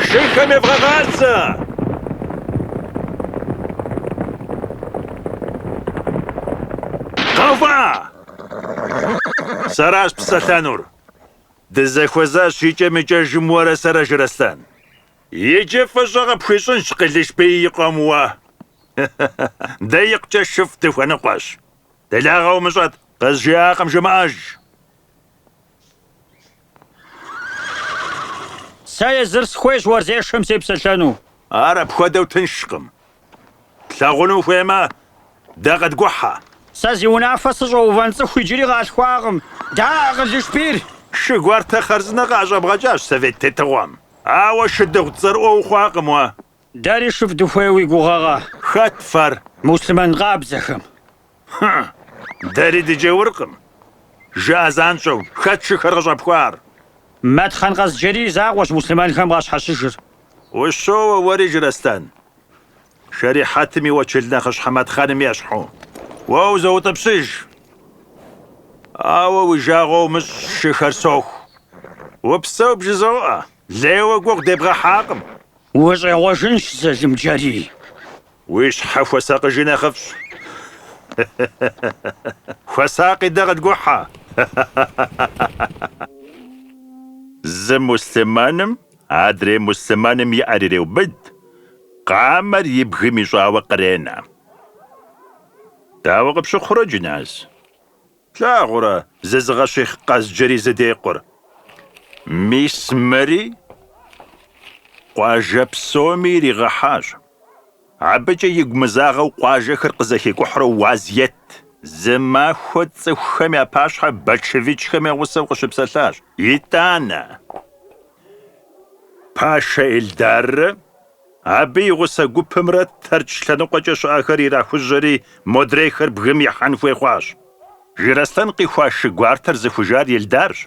Шыхэм евгъэгъадзэ! Къэува! Сэращ псэлъэнур. Дызэхуэзащ икӏэм-икӏэжым уэрэ сэрэ Жыраслъэн. Иджы фӏыщӏэ къыпхуищӏынщ Къылыжбей и къуэм уэ. Дэ икъукӏэ шыф дыхуэныкъуэщ. Делагъэ умыщӏэт, къызжиӏакъым жымыӏэж. Сэ езыр схуейщ уэрзешэм сепсэлъэну. Ар апхуэдэу тыншкъым. Плъагъуну ухуеймэ, дэ къэдгухьэ. Сэ зи унафэ сыщӏэувэн цӏыху иджыри къалъхуакъым. Да, Къылыжбийр! Шыгуартэ хъарзынэ къащӏэбгъэкӏащ Совет тетыгъуэм. Ауэ шыдыгъу цӏэрыӏуэ ухъуакъым уэ. Дэри шыф дыхуей уи гугъэгъэ. Хэт фэр? Муслъмэн къабзэхэм. Дэри дыджэуркъым. Жыӏэ занщӏэу, хэт шыхэр къыщӏэпхуар? Мэтхъэн къэзджэри закъуэщ муслъмэнхэм къащхьэщыжыр. Ущоуэ уэри Жыраслъэн. Шэрихьэтым и уэчыл нэхъыщхьэ Мэтхъэным ещхьу. Уэ узэутӏыпщыж. Ауэ уи жагъуэ умыщӏ, шыхэр соху. Упсэу бжызоӏэ. Лейуэ гугъу дебгъэхьакъым. УщӀегъуэжынщ зэлымджэри. Уи щхьэ хуэсакъыжи нэхъыфӏщ. Хуэсакъи дэ къыдгухьэ. Зы муслъмэным, адрей муслъмэным иӏэр иреубыд, къамэр и бгым ищӏауэ къренэ. Дауэ къыпщыхъурэ, Джыназ? Плъагъурэ, зызыгъэщихь къэзджэри зыдекъур. Мис мыри къуажэ псоми иригъэхьащ. Абыкӏэ игу мызагъэу къуажэхэр къызэхекӏухьурэ уаз ет. Зы махуэ цӏыхухэм я пащхьэ большевикхэм я гъусэу къыщыпсэлъащ. ИтӀанэ. Пашэ Эльдаррэ абы и гъусэ гупымрэ Тэрч лъэныкъуэкӏэ щыӏэхэр ирахужьэри модрейхэр бгым ихьэн хуей хъуащ. Жыраслъэн къихуа шы гуартэр зыхужар Эльдарщ.